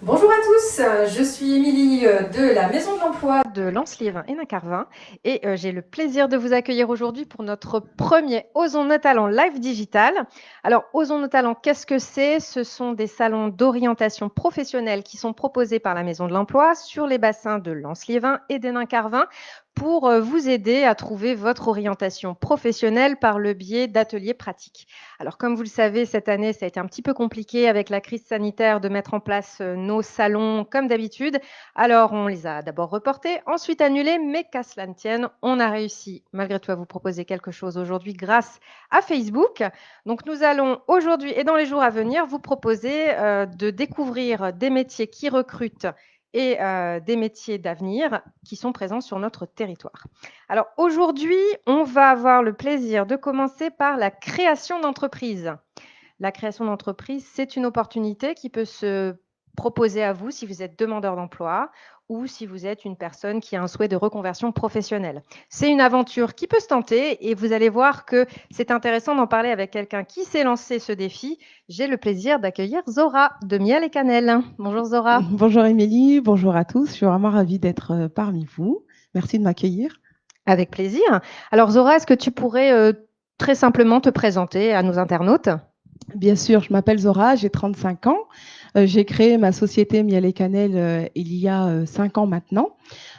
Bonjour à tous, je suis Émilie de la Maison de l'Emploi de Lens-Liévin et Nacarvin et j'ai le plaisir de vous accueillir aujourd'hui pour notre premier Osons nos talents live digital. Alors, Osons nos talents, qu'est-ce que c'est? Ce sont des salons d'orientation professionnelle qui sont proposés par la Maison de l'Emploi sur les bassins de Lens-Liévin et de Nacarvin pour vous aider à trouver votre orientation professionnelle par le biais d'ateliers pratiques. Alors, comme vous le savez, cette année, ça a été un petit peu compliqué avec la crise sanitaire de mettre en place nos salons comme d'habitude. Alors, on les a d'abord reportés, ensuite annulés, mais qu'à cela ne tienne, on a réussi malgré tout à vous proposer quelque chose aujourd'hui grâce à Facebook. Donc, nous allons aujourd'hui et dans les jours à venir vous proposer de découvrir des métiers qui recrutent et des métiers d'avenir qui sont présents sur notre territoire. Alors aujourd'hui, on va avoir le plaisir de commencer par la création d'entreprise. La création d'entreprise, c'est une opportunité qui peut se proposer à vous si vous êtes demandeur d'emploi ou si vous êtes une personne qui a un souhait de reconversion professionnelle. C'est une aventure qui peut se tenter et vous allez voir que c'est intéressant d'en parler avec quelqu'un qui s'est lancé ce défi. J'ai le plaisir d'accueillir Zora de Miel et Cannelle. Bonjour Zora. Bonjour Émilie, bonjour à tous. Je suis vraiment ravie d'être parmi vous. Merci de m'accueillir. Avec plaisir. Alors Zora, est-ce que tu pourrais très simplement te présenter à nos internautes? Bien sûr, je m'appelle Zora, j'ai 35 ans. J'ai créé ma société Miel et Cannelle il y a 5 ans maintenant.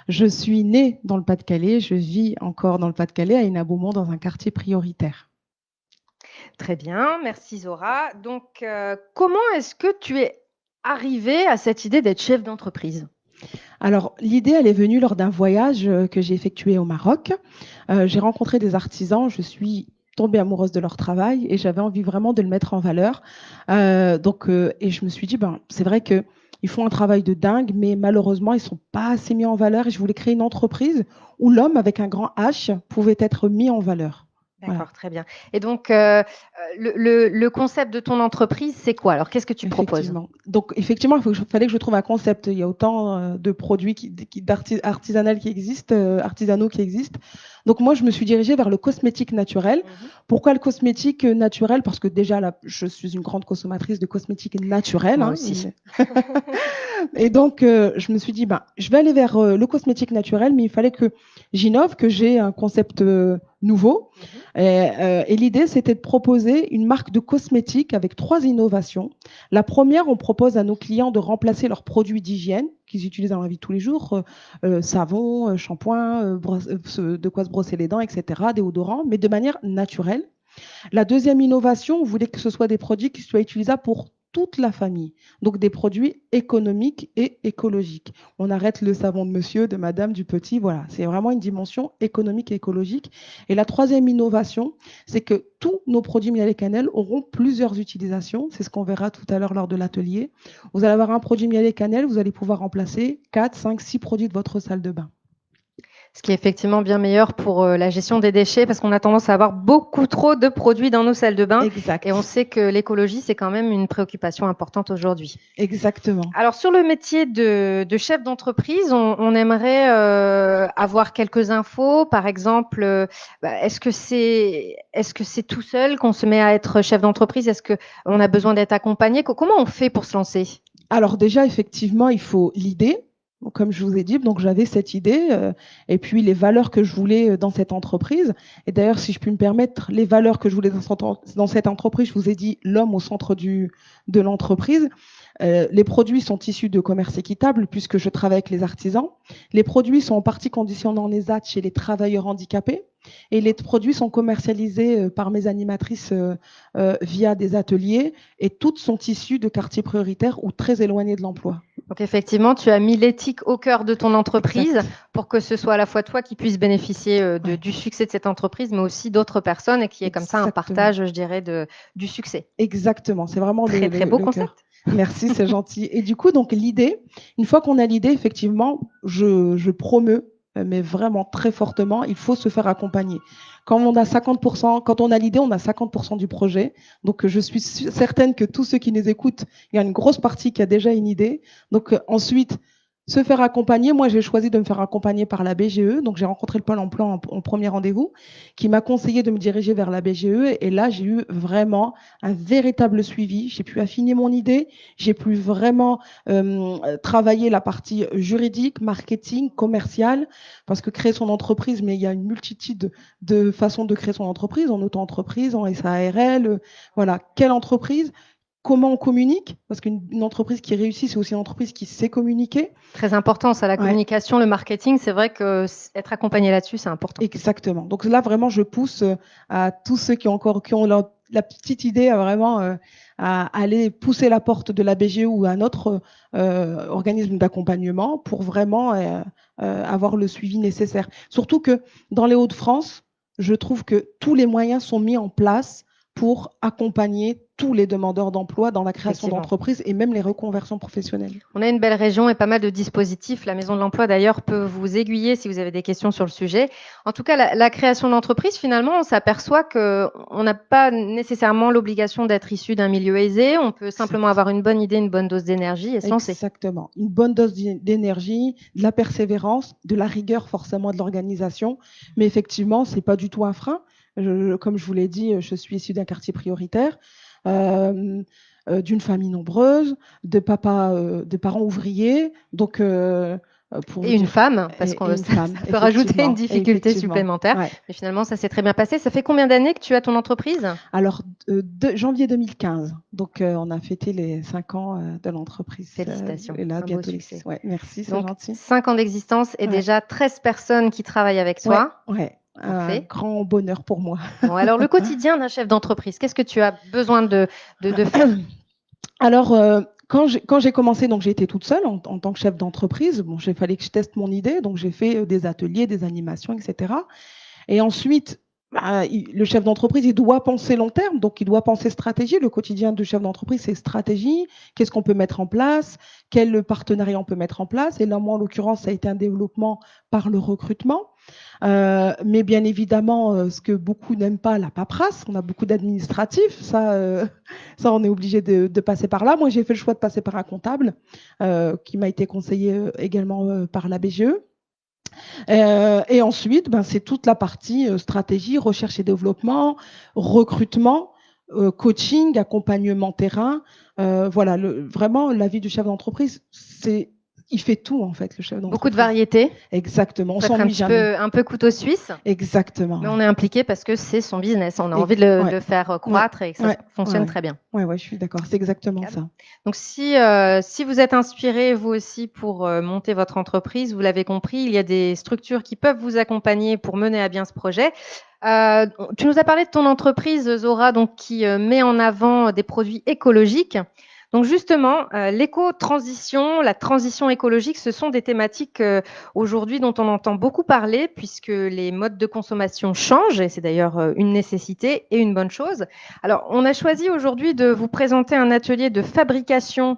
Je suis née dans le Pas-de-Calais, je vis encore dans le Pas-de-Calais, à Hénin-Beaumont, dans un quartier prioritaire. Très bien, merci Zora. Donc, comment est-ce que tu es arrivée à cette idée d'être chef d'entreprise? Alors, l'idée, elle est venue lors d'un voyage que j'ai effectué au Maroc. J'ai rencontré des artisans, je suis tombée amoureuse de leur travail et j'avais envie vraiment de le mettre en valeur. Et je me suis dit, ben, c'est vrai que ils font un travail de dingue, mais malheureusement, ils sont pas assez mis en valeur. Et je voulais créer une entreprise où l'homme avec un grand H pouvait être mis en valeur. Voilà. D'accord, très bien. Et donc, le concept de ton entreprise, c'est quoi? Alors, qu'est-ce que tu proposes? Effectivement. Donc, effectivement, fallait que je trouve un concept. Il y a autant de produits artisanaux artisanaux qui existent. Donc, moi, je me suis dirigée vers le cosmétique naturel. Mhm. Pourquoi le cosmétique naturel? Parce que déjà, là, je suis une grande consommatrice de cosmétiques naturels. Moi Hein. aussi. Et donc, je me suis dit, ben, je vais aller vers le cosmétique naturel, mais il fallait que j'innove, que j'ai un concept nouveau. Mhm. Et l'idée, c'était de proposer une marque de cosmétiques avec 3 innovations. La première, on propose à nos clients de remplacer leurs produits d'hygiène qu'ils utilisent dans la vie de tous les jours, savon, shampoing, de quoi se brosser les dents, etc., déodorants, mais de manière naturelle. La deuxième innovation, on voulait que ce soit des produits qui soient utilisables pour toute la famille. Donc des produits économiques et écologiques. On arrête le savon de monsieur, de madame, du petit. Voilà, c'est vraiment une dimension économique et écologique. Et la troisième innovation, c'est que tous nos produits miel et cannelle auront plusieurs utilisations. C'est ce qu'on verra tout à l'heure lors de l'atelier. Vous allez avoir un produit miel et cannelle, vous allez pouvoir remplacer 4, 5, 6 produits de votre salle de bain. Ce qui est effectivement bien meilleur pour la gestion des déchets, parce qu'on a tendance à avoir beaucoup trop de produits dans nos salles de bain, et on Exact. sait que l'écologie, c'est quand même une préoccupation importante aujourd'hui. Exactement. Alors sur le métier de chef d'entreprise, on aimerait avoir quelques infos. Par exemple, est-ce que c'est tout seul qu'on se met à être chef d'entreprise? Est-ce qu'on a besoin d'être accompagné? Comment on fait pour se lancer? Alors déjà, effectivement, il faut l'idée. Donc, comme je vous ai dit, donc j'avais cette idée et puis les valeurs que je voulais dans cette entreprise. Et d'ailleurs, si je puis me permettre, les valeurs que je voulais dans cette entreprise, je vous ai dit l'homme au centre de l'entreprise. Les produits sont issus de commerce équitable puisque je travaille avec les artisans. Les produits sont en partie conditionnés en ESAT chez les travailleurs handicapés. Et les produits sont commercialisés par mes animatrices via des ateliers et toutes sont issues de quartiers prioritaires ou très éloignés de l'emploi. Donc effectivement, tu as mis l'éthique au cœur de ton entreprise Exact. pour que ce soit à la fois toi qui puisses bénéficier Ouais, du succès de cette entreprise, mais aussi d'autres personnes et qui est comme ça un exactement. partage, je dirais, du succès. Exactement. C'est vraiment Très, très beau le cœur. concept. Merci, c'est gentil. Et du coup, donc l'idée, une fois qu'on a l'idée, effectivement, je promeux, mais vraiment très fortement, il faut se faire accompagner. Quand on a 50%, quand on a l'idée, on a 50% du projet. Donc, je suis certaine que tous ceux qui nous écoutent, il y a une grosse partie qui a déjà une idée. Donc, ensuite, Se faire accompagner, moi j'ai choisi de me faire accompagner par la BGE, donc j'ai rencontré le Pôle emploi en premier rendez-vous, qui m'a conseillé de me diriger vers la BGE, et là j'ai eu vraiment un véritable suivi, j'ai pu affiner mon idée, j'ai pu vraiment travailler la partie juridique, marketing, commerciale, parce que créer son entreprise, mais il y a une multitude de façons de créer son entreprise, en auto-entreprise, en SARL, voilà, quelle entreprise, comment on communique, parce qu'une entreprise qui réussit, c'est aussi une entreprise qui sait communiquer. Très important, ça, la Ouais. communication, le marketing, c'est vrai que être accompagné là-dessus, c'est important. Exactement. Donc là, vraiment, je pousse à tous ceux qui ont la petite idée à vraiment à aller pousser la porte de la BGE ou un autre organisme d'accompagnement pour vraiment avoir le suivi nécessaire. Surtout que dans les Hauts-de-France, je trouve que tous les moyens sont mis en place pour accompagner tous les demandeurs d'emploi dans la création d'entreprises et même les reconversions professionnelles. On a une belle région et pas mal de dispositifs. La Maison de l'Emploi, d'ailleurs, peut vous aiguiller si vous avez des questions sur le sujet. En tout cas, la création d'entreprise, finalement, on s'aperçoit qu'on n'a pas nécessairement l'obligation d'être issu d'un milieu aisé. On peut simplement avoir une bonne idée, une bonne dose d'énergie et se lancer. Exactement. Une bonne dose d'énergie, de la persévérance, de la rigueur forcément de l'organisation. Mais effectivement, c'est pas du tout un frein. Comme je vous l'ai dit, je suis issue d'un quartier prioritaire, d'une famille nombreuse, de parents ouvriers. Donc, et une femme, parce qu'on peut rajouter une difficulté supplémentaire. Ouais. Mais finalement, ça s'est très bien passé. Ça fait combien d'années que tu as ton entreprise? Alors, janvier 2015. Donc, on a fêté les 5 ans de l'entreprise. Félicitations. Et là, bientôt les 6. Ouais, merci, c'est gentil. 5 ans d'existence et déjà 13 personnes qui travaillent avec toi. Ouais. Un grand bonheur pour moi. Bon, alors, le quotidien d'un chef d'entreprise, qu'est-ce que tu as besoin de faire? Alors, quand j'ai commencé, donc j'ai été toute seule en tant que chef d'entreprise. Bon, il fallait que je teste mon idée, donc j'ai fait des ateliers, des animations, etc. Et ensuite, le chef d'entreprise, il doit penser long terme, donc il doit penser stratégie. Le quotidien du chef d'entreprise, c'est stratégie. Qu'est-ce qu'on peut mettre en place? Quel partenariat on peut mettre en place? Et là, moi, en l'occurrence, ça a été un développement par le recrutement. Mais bien évidemment, ce que beaucoup n'aiment pas, la paperasse. On a beaucoup d'administratifs. Ça, on est obligé de passer par là. Moi, j'ai fait le choix de passer par un comptable qui m'a été conseillé également par la BGE. Et ensuite, c'est toute la partie stratégie, recherche et développement, recrutement, coaching, accompagnement terrain. Voilà, vraiment, la vie du chef d'entreprise, il fait tout, en fait, le chef d'entreprise. Beaucoup de variétés. Exactement. On s'ennuie jamais. Un peu couteau suisse. Exactement. Mais on est impliqué parce que c'est son business. On a envie de le faire croître et que ça fonctionne très bien. Oui, je suis d'accord. C'est exactement ça. Donc, si vous êtes inspiré, vous aussi, pour monter votre entreprise, vous l'avez compris, il y a des structures qui peuvent vous accompagner pour mener à bien ce projet. Tu nous as parlé de ton entreprise, Zora, donc, qui met en avant des produits écologiques. Donc justement, l'éco-transition, la transition écologique, ce sont des thématiques aujourd'hui dont on entend beaucoup parler puisque les modes de consommation changent et c'est d'ailleurs une nécessité et une bonne chose. Alors, on a choisi aujourd'hui de vous présenter un atelier de fabrication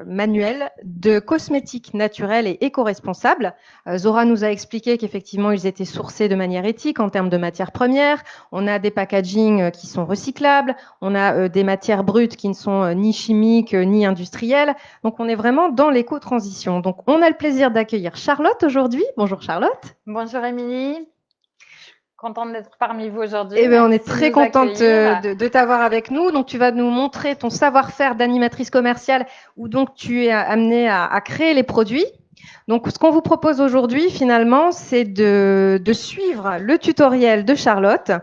manuel de cosmétiques naturels et éco-responsables. Zora nous a expliqué qu'effectivement, ils étaient sourcés de manière éthique en termes de matières premières. On a des packagings qui sont recyclables. On a des matières brutes qui ne sont ni chimiques ni industrielles. Donc, on est vraiment dans l'éco-transition. Donc, on a le plaisir d'accueillir Charlotte aujourd'hui. Bonjour Charlotte. Bonjour Émilie. Contente d'être parmi vous aujourd'hui. Eh bien, on est très contente de t'avoir avec nous. Donc, tu vas nous montrer ton savoir-faire d'animatrice commerciale où donc tu es amenée à créer les produits. Donc, ce qu'on vous propose aujourd'hui, finalement, c'est de suivre le tutoriel de Charlotte.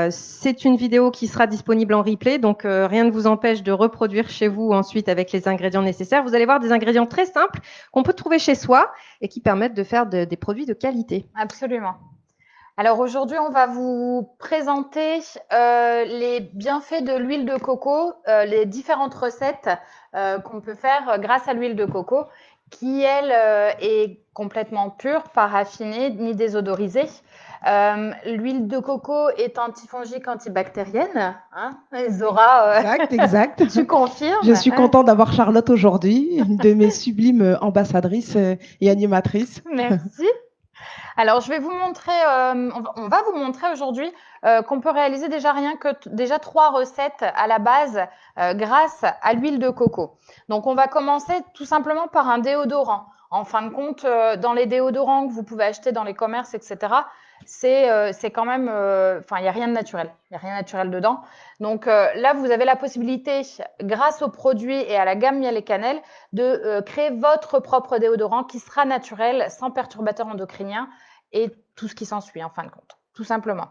C'est une vidéo qui sera disponible en replay, donc rien ne vous empêche de reproduire chez vous ensuite avec les ingrédients nécessaires. Vous allez voir des ingrédients très simples qu'on peut trouver chez soi et qui permettent de faire des produits de qualité. Absolument. Alors aujourd'hui, on va vous présenter les bienfaits de l'huile de coco, les différentes recettes qu'on peut faire grâce à l'huile de coco, qui, elle, est complètement pure, pas raffinée ni désodorisée. L'huile de coco est antifongique, antibactérienne. Hein, Zora, exact. Tu confirmes? Je suis contente d'avoir Charlotte aujourd'hui, une de mes sublimes ambassadrices et animatrices. Merci. Alors, je vais vous montrer, on va vous montrer aujourd'hui qu'on peut réaliser déjà 3 recettes à la base grâce à l'huile de coco. Donc, on va commencer tout simplement par un déodorant. En fin de compte, dans les déodorants que vous pouvez acheter dans les commerces, etc., c'est quand même, il n'y a rien de naturel. Il n'y a rien de naturel dedans. Donc là, vous avez la possibilité, grâce aux produits et à la gamme miel et cannelle, de créer votre propre déodorant qui sera naturel, sans perturbateurs endocriniens et tout ce qui s'ensuit, en fin de compte, tout simplement.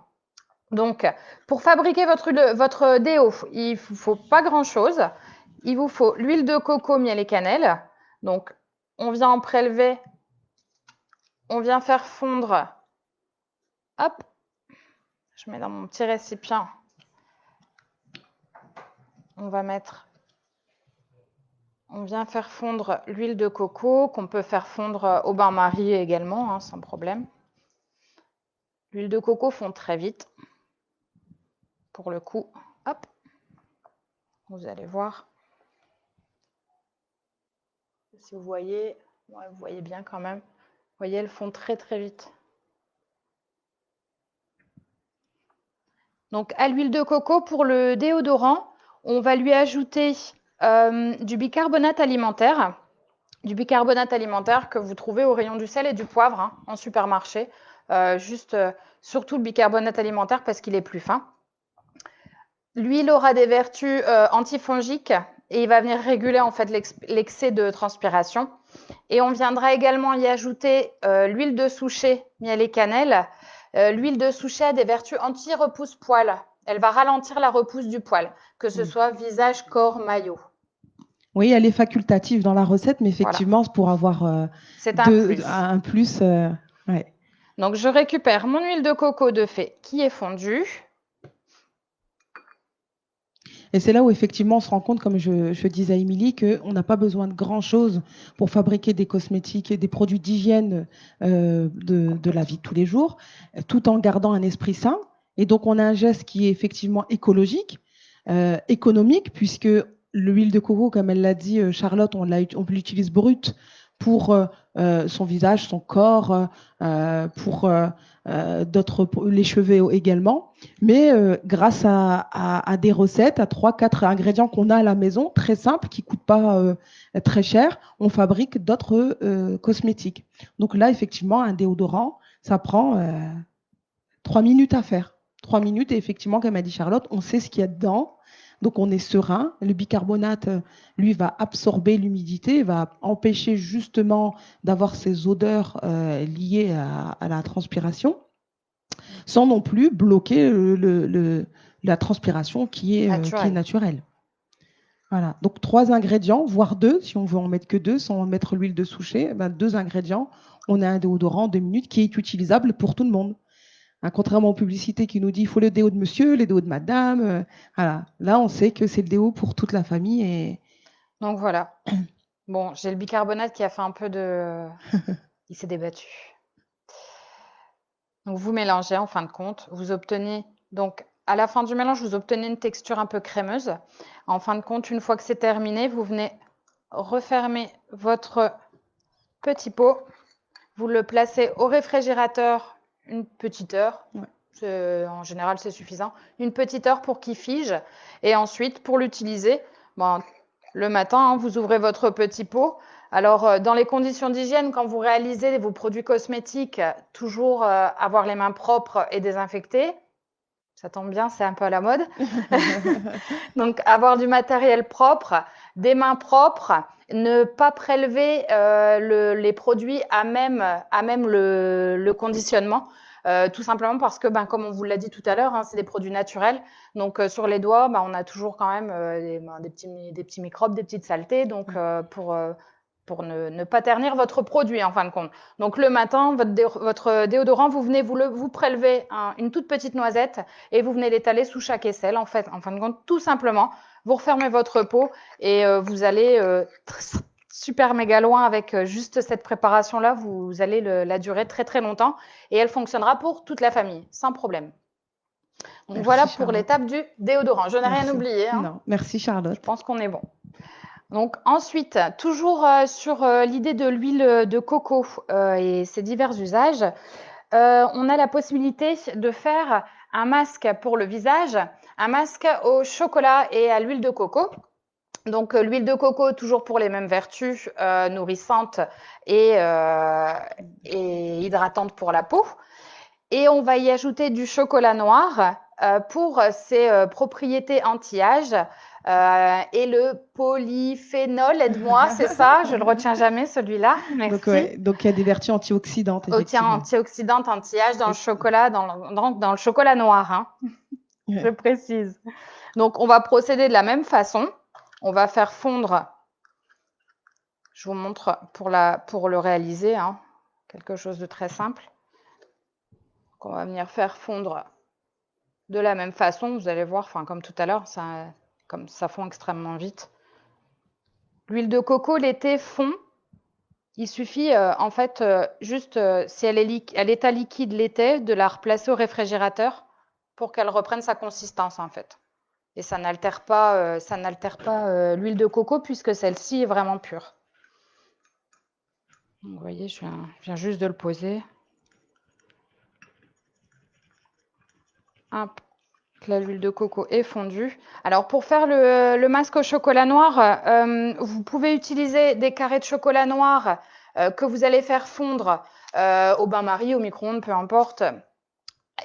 Donc, pour fabriquer votre déo, il ne faut pas grand-chose. Il vous faut l'huile de coco, miel et cannelle. Donc, on vient en prélever, on vient faire fondre. Hop, je mets dans mon petit récipient. On vient faire fondre l'huile de coco, qu'on peut faire fondre au bain-marie également, hein, sans problème. L'huile de coco fond très vite. Pour le coup, hop, vous allez voir. Si vous voyez, ouais, vous voyez bien quand même. Vous voyez, elles font très très vite. Donc à l'huile de coco, pour le déodorant, on va lui ajouter du bicarbonate alimentaire. Du bicarbonate alimentaire que vous trouvez au rayon du sel et du poivre, hein, en supermarché. Surtout le bicarbonate alimentaire parce qu'il est plus fin. L'huile aura des vertus antifongiques et il va venir réguler en fait l'excès de transpiration. Et on viendra également y ajouter l'huile de souchet, miel et cannelle. L'huile de souchet a des vertus anti-repousse-poil. Elle va ralentir la repousse du poil, que ce soit visage, corps, maillot. Oui, elle est facultative dans la recette, mais effectivement, c'est pour avoir c'est un plus. Ouais. Donc, je récupère mon huile de coco de fée qui est fondue. Et c'est là où effectivement on se rend compte, comme je disais à Émilie, qu'on n'a pas besoin de grand-chose pour fabriquer des cosmétiques et des produits d'hygiène de la vie de tous les jours, tout en gardant un esprit sain. Et donc on a un geste qui est effectivement écologique, économique, puisque l'huile de coco, comme elle l'a dit Charlotte, on l'utilise brute pour son visage, son corps, pour les cheveux également. Mais grâce à des recettes, à 3-4 ingrédients qu'on a à la maison, très simples, qui ne coûtent pas très cher, on fabrique d'autres cosmétiques. Donc là, effectivement, un déodorant, ça prend 3 minutes à faire. 3 minutes, et effectivement, comme a dit Charlotte, on sait ce qu'il y a dedans. Donc on est serein. Le bicarbonate, lui, va absorber l'humidité, va empêcher justement d'avoir ces odeurs liées à la transpiration, sans non plus bloquer la transpiration qui est naturelle. Voilà. Donc 3 ingrédients, voire 2, si on veut en mettre que 2, sans mettre l'huile de souchet, 2 ingrédients, on a un déodorant en 2 minutes qui est utilisable pour tout le monde. Contrairement aux publicités qui nous disent il faut le déo de monsieur, le déo de madame. Voilà. Là, on sait que c'est le déo pour toute la famille. Et... Donc voilà. Bon, j'ai le bicarbonate qui a fait un peu de... Il s'est débattu. Donc vous mélangez en fin de compte. Vous obtenez, donc à la fin du mélange, vous obtenez une texture un peu crémeuse. En fin de compte, une fois que c'est terminé, vous venez refermer votre petit pot. Vous le placez au réfrigérateur une petite heure. Ouais. En général, c'est suffisant. Une petite heure pour qu'il fige. Et ensuite, pour l'utiliser, le matin, hein, vous ouvrez votre petit pot. Alors, dans les conditions d'hygiène, quand vous réalisez vos produits cosmétiques, toujours avoir les mains propres et désinfectées. Ça tombe bien, c'est un peu à la mode. Donc, avoir du matériel propre, des mains propres, ne pas prélever les produits à même le conditionnement. Tout simplement parce que, comme on vous l'a dit tout à l'heure, hein, c'est des produits naturels. Donc, sur les doigts, on a toujours quand même des petits microbes, des petites saletés. Donc, pour ne pas ternir votre produit, en fin de compte. Donc, le matin, votre déodorant, vous venez vous prélever une toute petite noisette et vous venez l'étaler sous chaque aisselle, en fait. En fin de compte, tout simplement, vous refermez votre pot et vous allez super méga loin avec juste cette préparation-là. Vous allez la durer très, très longtemps et elle fonctionnera pour toute la famille, sans problème. Donc, voilà pour Charlotte. L'étape du déodorant. Je n'ai rien oublié. Hein. Non, merci Charlotte. Je pense qu'on est bon. Donc ensuite, toujours sur l'idée de l'huile de coco et ses divers usages, on a la possibilité de faire un masque pour le visage, un masque au chocolat et à l'huile de coco. Donc, l'huile de coco, toujours pour les mêmes vertus, nourrissante et hydratante pour la peau. Et on va y ajouter du chocolat noir pour ses propriétés anti-âge et le polyphénol. Aide-moi, c'est ça? Je le retiens jamais, celui-là. Merci. Donc il y a des vertus antioxydantes, effectivement. Antioxydante, anti-âge dans le Effectivement. chocolat, dans le chocolat noir, hein. Ouais. Je précise. Donc, on va procéder de la même façon. On va faire fondre, je vous montre pour le réaliser, hein, quelque chose de très simple. Donc, on va venir faire fondre de la même façon. Vous allez voir, enfin, comme tout à l'heure, comme ça fond extrêmement vite. L'huile de coco, l'été, fond. Il suffit, en fait, juste, si elle est état liquide l'été, de la replacer au réfrigérateur pour qu'elle reprenne sa consistance, en fait. Et ça n'altère pas, l'huile de coco puisque celle-ci est vraiment pure. Donc, vous voyez, je viens juste de le poser. Hop, là, l'huile de coco est fondue. Alors, pour faire le masque au chocolat noir, vous pouvez utiliser des carrés de chocolat noir que vous allez faire fondre au bain-marie, au micro-ondes, peu importe,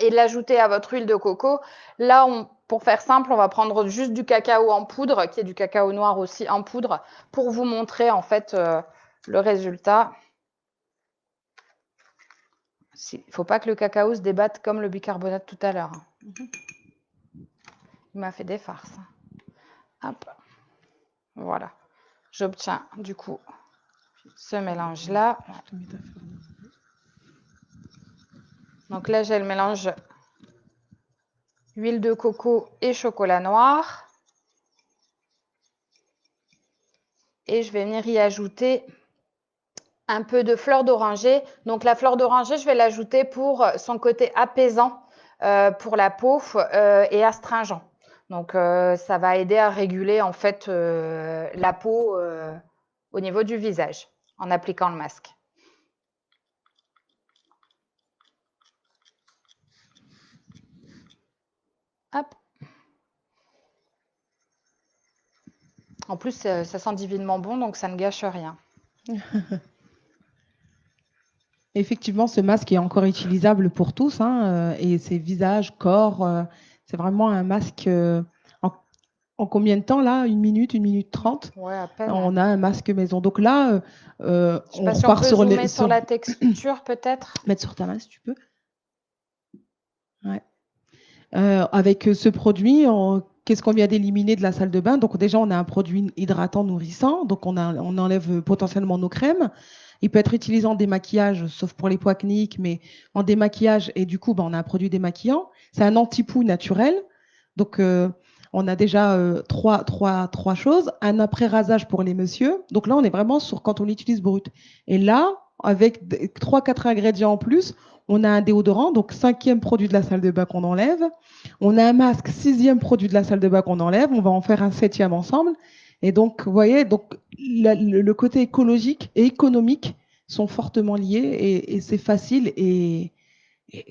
et l'ajouter à votre huile de coco. Là, pour faire simple, on va prendre juste du cacao en poudre, qui est du cacao noir aussi en poudre, pour vous montrer en fait le résultat. Il ne faut pas que le cacao se débatte comme le bicarbonate tout à l'heure. Il m'a fait des farces. Hop. Voilà. J'obtiens du coup ce mélange-là. Donc là, j'ai le mélange huile de coco et chocolat noir. Et je vais venir y ajouter un peu de fleur d'oranger. Donc la fleur d'oranger, je vais l'ajouter pour son côté apaisant pour la peau et astringent. Donc ça va aider à réguler en fait la peau au niveau du visage en appliquant le masque. Hop. En plus, ça sent divinement bon, donc ça ne gâche rien. Effectivement, ce masque est encore utilisable pour tous, hein, et c'est visage, corps. C'est vraiment un masque. En combien de temps là? 1 minute 30? Ouais, à peine. On a un masque maison. Donc là, Je sais on pas si on repart peut sur zoomer sur la texture peut-être. Mettre sur ta main si tu peux. Ouais. Avec ce produit, qu'est-ce qu'on vient d'éliminer de la salle de bain? Donc déjà, on a un produit hydratant, nourrissant. Donc on enlève potentiellement nos crèmes. Il peut être utilisé en démaquillage, sauf pour les poids acnéiques, mais en démaquillage. Et du coup, on a un produit démaquillant. C'est un anti-poux naturel. Donc on a déjà trois choses. Un après-rasage pour les messieurs. Donc là, on est vraiment sur quand on l'utilise brut. Et là, avec 3-4 ingrédients en plus, on a un déodorant, donc 5e produit de la salle de bain qu'on enlève. On a un masque, 6e produit de la salle de bain qu'on enlève. On va en faire un 7e ensemble. Et donc, vous voyez, donc, le côté écologique et économique sont fortement liés et c'est facile et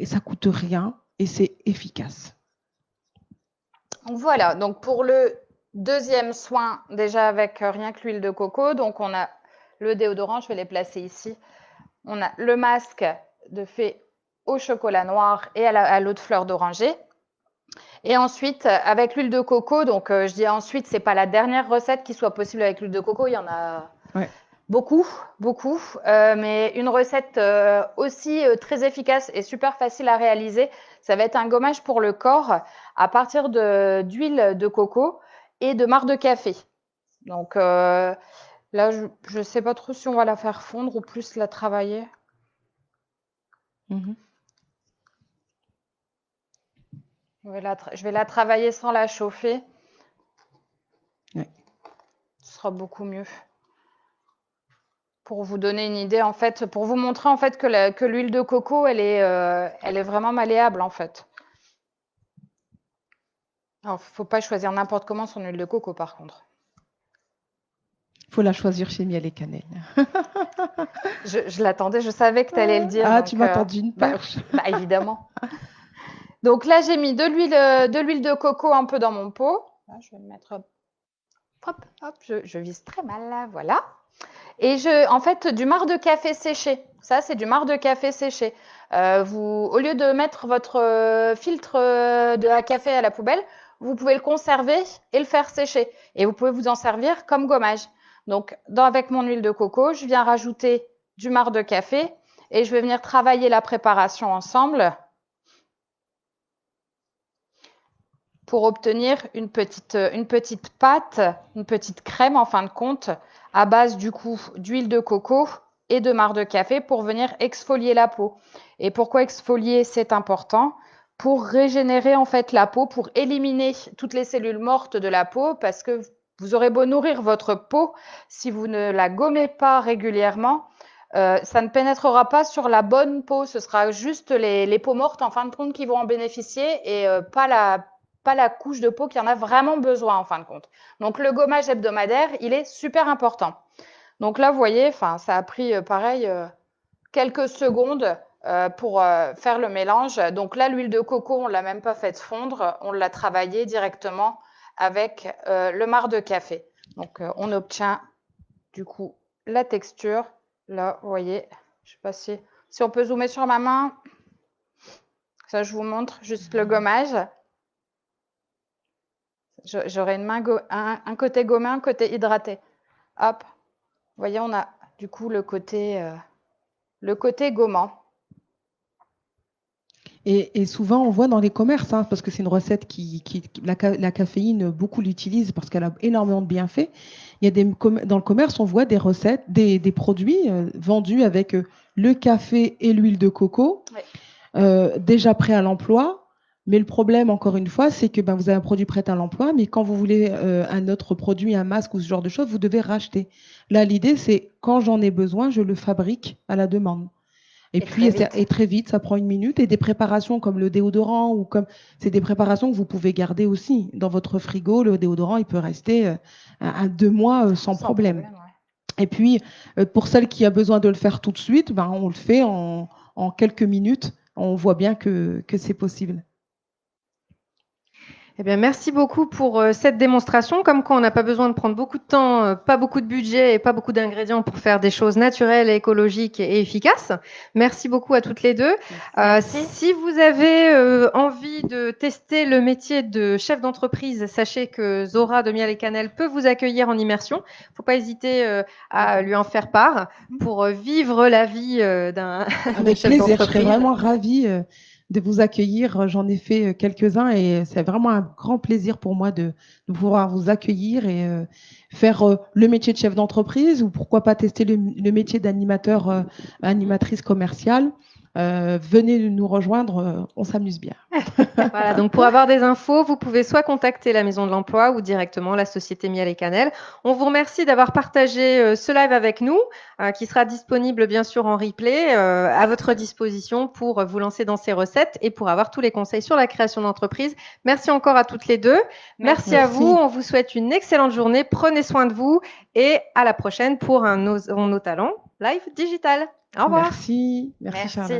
ça coûte rien et c'est efficace. Voilà, donc pour le deuxième soin, déjà avec rien que l'huile de coco, donc on a le déodorant, je vais les placer ici. On a le masque de fée au chocolat noir et à l'eau de fleur d'oranger. Et ensuite, avec l'huile de coco, donc je dis ensuite, c'est pas la dernière recette qui soit possible avec l'huile de coco, il y en a beaucoup, mais une recette aussi très efficace et super facile à réaliser, ça va être un gommage pour le corps à partir d'huile de coco et de marc de café. Donc là, je ne sais pas trop si on va la faire fondre ou plus la travailler. Je vais la travailler sans la chauffer. Ouais. Ce sera beaucoup mieux. Pour vous donner une idée, en fait, pour vous montrer en fait que l'huile de coco, elle est vraiment malléable en fait. Alors, faut pas choisir n'importe comment son huile de coco par contre. Il faut la choisir chez Miel et Cannelle. Je l'attendais, je savais que tu allais le dire. Ah, donc, tu m'as tendu une perche. Bah, évidemment. Donc là, j'ai mis de l'huile de coco un peu dans mon pot. Là, je vais le mettre Hop, hop, je vise très mal là, voilà. Et en fait, du marc de café séché. Ça, c'est du marc de café séché. Au lieu de mettre votre filtre à café à la poubelle, vous pouvez le conserver et le faire sécher. Et vous pouvez vous en servir comme gommage. Donc, avec mon huile de coco, je viens rajouter du marc de café et je vais venir travailler la préparation ensemble pour obtenir une petite pâte, une petite crème en fin de compte, à base du coup d'huile de coco et de marc de café pour venir exfolier la peau. Et pourquoi exfolier, c'est important? Pour régénérer en fait la peau, pour éliminer toutes les cellules mortes de la peau, parce que vous aurez beau nourrir votre peau, si vous ne la gommez pas régulièrement, ça ne pénétrera pas sur la bonne peau. Ce sera juste les peaux mortes en fin de compte qui vont en bénéficier et pas la couche de peau qui en a vraiment besoin en fin de compte. Donc le gommage hebdomadaire, il est super important. Donc là, vous voyez, ça a pris pareil quelques secondes pour faire le mélange. Donc là, l'huile de coco, on ne l'a même pas fait fondre, on l'a travaillé directement avec le marc de café. Donc on obtient du coup la texture. Là, vous voyez, je ne sais pas si on peut zoomer sur ma main. Ça, je vous montre juste le gommage. J'aurai une main un côté gommé, un côté hydraté. Hop, vous voyez, on a du coup le côté gommant. Et souvent, on voit dans les commerces, parce que c'est une recette la caféine, beaucoup l'utilisent parce qu'elle a énormément de bienfaits. Il y a dans le commerce, on voit des recettes, des produits vendus avec le café et l'huile de coco, déjà prêts à l'emploi. Mais le problème, encore une fois, c'est que vous avez un produit prêt à l'emploi, mais quand vous voulez un autre produit, un masque ou ce genre de choses, vous devez racheter. Là, l'idée, c'est quand j'en ai besoin, je le fabrique à la demande. Et puis, très vite, ça prend 1 minute. Et des préparations comme le déodorant c'est des préparations que vous pouvez garder aussi dans votre frigo. Le déodorant, il peut rester 2 mois sans problème. Ouais. Et puis, pour celle qui a besoin de le faire tout de suite, on le fait en quelques minutes. On voit bien que c'est possible. Eh bien, merci beaucoup pour cette démonstration. Comme quoi, on n'a pas besoin de prendre beaucoup de temps, pas beaucoup de budget et pas beaucoup d'ingrédients pour faire des choses naturelles, écologiques et efficaces. Merci beaucoup à toutes les deux. Si vous avez envie de tester le métier de chef d'entreprise, sachez que Zora de Miel et Cannelle peut vous accueillir en immersion. Il ne faut pas hésiter à lui en faire part pour vivre la vie d'un chef d'entreprise. Je serais vraiment ravie de vous accueillir. J'en ai fait quelques-uns et c'est vraiment un grand plaisir pour moi de pouvoir vous accueillir et faire le métier de chef d'entreprise ou pourquoi pas tester le métier d'animateur, animatrice commerciale. Venez nous rejoindre, on s'amuse bien. Voilà, donc pour avoir des infos, vous pouvez soit contacter la Maison de l'Emploi ou directement la Société Miel et Cannelle. On vous remercie d'avoir partagé ce live avec nous, qui sera disponible bien sûr en replay à votre disposition pour vous lancer dans ces recettes et pour avoir tous les conseils sur la création d'entreprise. Merci encore à toutes les deux. Merci à vous. On vous souhaite une excellente journée. Prenez soin de vous et à la prochaine pour un Nos Talents live digital. Au revoir. Merci Charlotte.